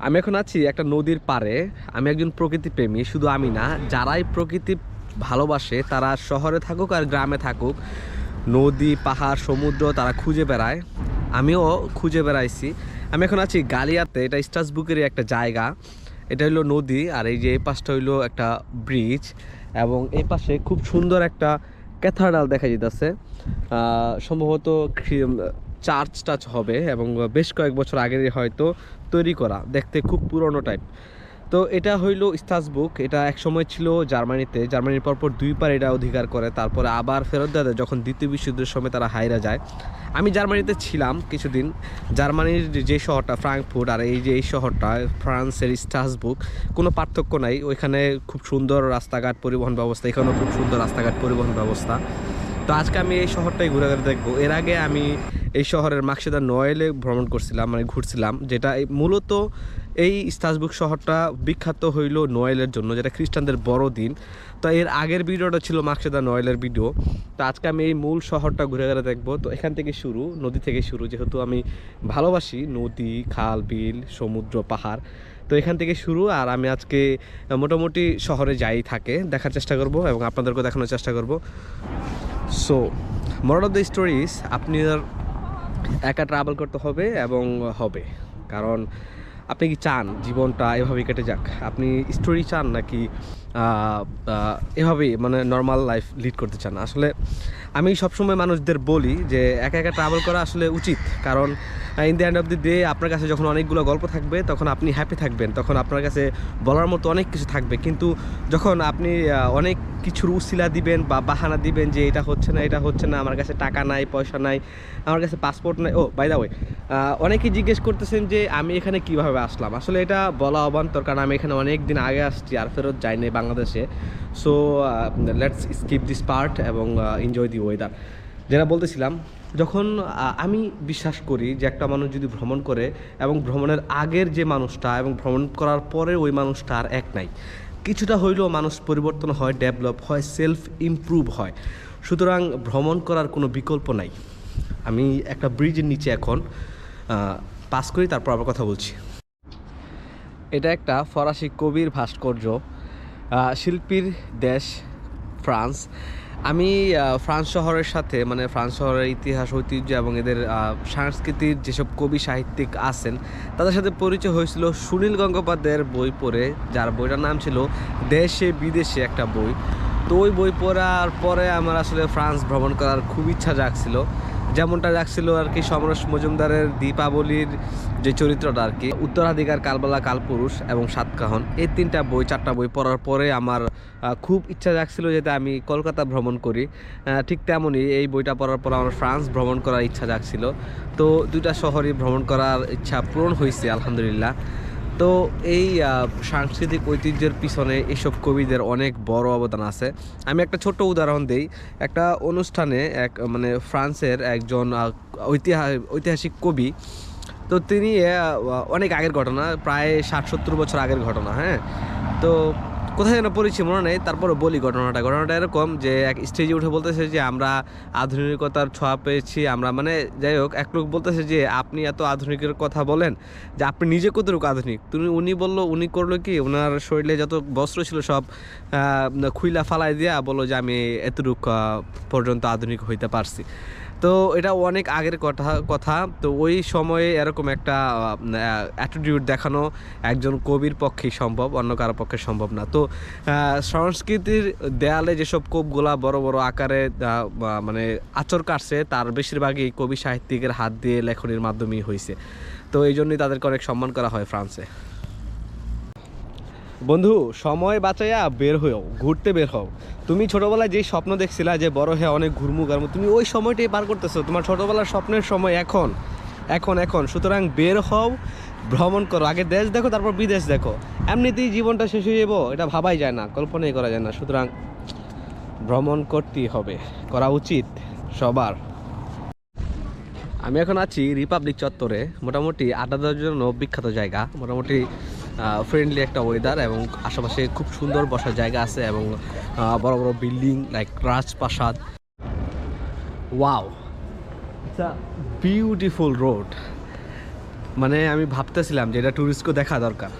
আমি এখন আছি একটা নদীর পাড়ে। আমি একজন প্রকৃতি প্রেমী, শুধু আমি না, যারাই প্রকৃতি ভালোবাসে তারা শহরে থাকুক আর গ্রামে থাকুক, নদী পাহাড় সমুদ্র তারা খুঁজে বেড়ায়। আমিও খুঁজে বেড়াইছি। আমি এখন আছি গালিয়াতে, এটা স্ট্রাসবুর্গেরই একটা জায়গা। এটা হইলো নদী, আর এই যে এই পাশটা হইলো একটা ব্রিজ, এবং এই পাশে খুব সুন্দর একটা ক্যাথাড্রাল দেখা যেতেছে। সম্ভবত চার্চ টাচ হবে, এবং বেশ কয়েক বছর আগেরই হয়তো তৈরি করা, দেখতে খুব পুরনো টাইপ। তো এটা হইলো স্ট্রাসবুর্গ। এটা একসময় ছিল জার্মানিতে, জার্মানির পরপর দুইবার এটা অধিকার করে, তারপরে আবার ফেরত দেয় যখন দ্বিতীয় বিশ্বযুদ্ধের সময় তারা হাইরা যায়। আমি জার্মানিতে ছিলাম কিছুদিন। জার্মানির যে শহরটা ফ্রাঙ্কফুর্ট, আর এই যে এই শহরটা ফ্রান্সের স্ট্রাসবুর্গ, কোনো পার্থক্য নাই। ওইখানে খুব সুন্দর রাস্তাঘাট পরিবহন ব্যবস্থা, এখানেও খুব সুন্দর রাস্তাঘাট পরিবহন ব্যবস্থা। তো আজকে আমি এই শহরটাই ঘুরে ঘুরে দেখবো। এর আগে আমি এই শহরের মাকসেদা নয়েলে ভ্রমণ করছিলাম, মানে ঘুরছিলাম, যেটা মূলত এই স্ট্রাসবুর্গ শহরটা বিখ্যাত হইল নোয়েলের জন্য, যেটা খ্রিস্টানদের বড়দিন। তো এর আগের ভিডিওটা ছিল মাকসেদা নয়েলের ভিডিও। তো আজকে আমি এই মূল শহরটা ঘুরে ঘুরে দেখবো। তো এখান থেকে শুরু, নদী থেকে শুরু, যেহেতু আমি ভালোবাসি নদী, খাল, বিল, সমুদ্র, পাহাড়। তো এখান থেকে শুরু, আর আমি আজকে মোটামুটি শহরে যাই থাকে দেখার চেষ্টা করব এবং আপনাদেরকেও দেখানোর চেষ্টা করব। So moral of the stories, আপনার একা ট্রাভেল করতে হবে এবং হবে, কারণ আপনি কি চান জীবনটা এভাবেই কেটে যাক? আপনি স্টোরি চান নাকি এভাবেই মানে নর্মাল লাইফ লিড করতে চান? আসলে আমি সবসময় মানুষদের বলি যে একা একা ট্রাভেল করা আসলে উচিত, কারণ in the end of the day আপনার কাছে যখন অনেকগুলো গল্প থাকবে তখন আপনি হ্যাপি থাকবেন, তখন আপনার কাছে বলার মতো অনেক কিছু থাকবে। কিন্তু যখন আপনি অনেক কিছুর উসিলা দিবেন বা বাহানা দিবেন যে এটা হচ্ছে না, এটা হচ্ছে না, আমার কাছে টাকা নাই, পয়সা নাই, আমার কাছে পাসপোর্ট নাই, ও বাই দ্য ওয়ে অনেকেই জিজ্ঞেস করতেছেন যে আমি এখানে কিভাবে আসলাম। আসলে এটা বলা অবান্তর, কারণ আমি এখানে অনেক দিন আগে আসছি আর ফেরত যাইনি বাংলাদেশে। So let's skip this part এবং এনজয় দি ওয়েদার। যেটা বলতেছিলাম, যখন আমি বিশ্বাস করি যে একটা মানুষ যদি ভ্রমণ করে এবং ভ্রমণের আগের যে মানুষটা এবং ভ্রমণ করার পরে ওই মানুষটা আর এক নাই, কিছুটা হইলেও মানুষ পরিবর্তন হয়, ডেভেলপ হয়, সেলফ ইমপ্রুভ হয়। সুতরাং ভ্রমণ করার কোনো বিকল্প নাই। আমি একটা ব্রিজের নিচে এখন পাস করি, তারপর আবার কথা বলছি। এটা একটা ফরাসি কবির ভাস্কর্য, শিল্পীর দেশ ফ্রান্স। আমি ফ্রান্স শহরের সাথে, মানে ফ্রান্স শহরের ইতিহাস, ঐতিহ্য এবং এদের সাংস্কৃতিক যেসব কবি সাহিত্যিক আছেন তাদের সাথে পরিচয় হয়েছিল সুনীল গঙ্গোপাধ্যায়ের বই পড়ে, যার বইটার নাম ছিল দেশে বিদেশে একটা বই। তো ওই বই পড়ার পরে আমার আসলে ফ্রান্স ভ্রমণ করার খুব ইচ্ছা জাগছিল, যেমনটা জাগছিল আর কি সমরেশ মজুমদারের দীপাবলির যে চরিত্রটা আর কি, উত্তরাধিকার, কালবেলা, কালপুরুষ এবং সাতকাহন, এই চারটা বই পড়ার পরে আমার খুব ইচ্ছা জাগছিল যাতে আমি কলকাতা ভ্রমণ করি। ঠিক তেমনই এই বইটা পড়ার পর আমার ফ্রান্স ভ্রমণ করার ইচ্ছা জাগছিল। তো দুইটা শহরই ভ্রমণ করার ইচ্ছা পূরণ হয়েছে আলহামদুলিল্লাহ। তো এই সাংস্কৃতিক ঐতিহ্যের পিছনে এইসব কবিদের অনেক বড় অবদান আছে। আমি একটা ছোট্ট উদাহরণ দিই। একটা অনুষ্ঠানে মানে ফ্রান্সের একজন ঐতিহাসিক কবি, তো তিনি অনেক আগের ঘটনা, প্রায় 60-70 বছর আগের ঘটনা, হ্যাঁ। তো কোথায় যেন পড়েছি মনে নেই, তারপরে বলি ঘটনাটা এরকম যে এক স্টেজে উঠে বলতেছে যে আমরা আধুনিকতার ছোঁয়া পেয়েছি, আমরা মানে যাই হোক, এক লোক বলতেছে যে আপনি এত আধুনিকের কথা বলেন, যে আপনি নিজে কতটুকু আধুনিক। উনি করলো কি, ওনার শরীরে যত বস্ত্র ছিল সব খুইলা ফালাই দিয়া বললো যে আমি এতটুকু পর্যন্ত আধুনিক হইতে পারছি। তো এটা অনেক আগের কথা। তো ওই সময়ে এরকম একটা অ্যাটিটিউড দেখানো একজন কবির পক্ষেই সম্ভব, অন্য কারো পক্ষে সম্ভব না। তো সংস্কৃতির দেয়ালে যেসব কোপগুলা বড় বড় আকারে মানে আঁচড় কাটছে, তার বেশিরভাগই কবি সাহিত্যিকের হাত দিয়ে লেখনির মাধ্যমেই হয়েছে। তো এই জন্যই তাদেরকে অনেক সম্মান করা হয় ফ্রান্সে। বন্ধু, সময় বাঁচাইয়া বের হও, ঘুরতে বের হও। তুমি ছোটবেলায় যেই স্বপ্ন দেখছিলা যে বড় হয়ে অনেক ঘুরমু গারমু, তুমি ওই সময়টাই পার করতেছো। তোমার ছোটবেলার স্বপ্নের সময় এখন এখন এখন সুতরাং বের হও, ভ্রমণ করো। আগে দেশ দেখো, তারপর বিদেশ দেখো। এমনিতেই জীবনটা শেষ হয়ে যাবো, এটা ভাবাই যায় না, কল্পনাই করা যায় না। সুতরাং ভ্রমণ করতেই হবে, করা উচিত সবার। আমি এখন আছি রিপাবলিক চত্বরে, মোটামুটি আড্ডা দেওয়ার জন্য বিখ্যাত জায়গা। মোটামুটি ফ্রেন্ডলি একটা ওয়েদার এবং আশেপাশে খুব সুন্দর বসার জায়গা আছে এবং বড় বড় বিল্ডিং লাইক রাজপ্রাসাদ। Wow, it's a beautiful road. মানে আমি ভাবতেছিলাম যে এটা ট্যুরিস্টকে দেখা দরকার।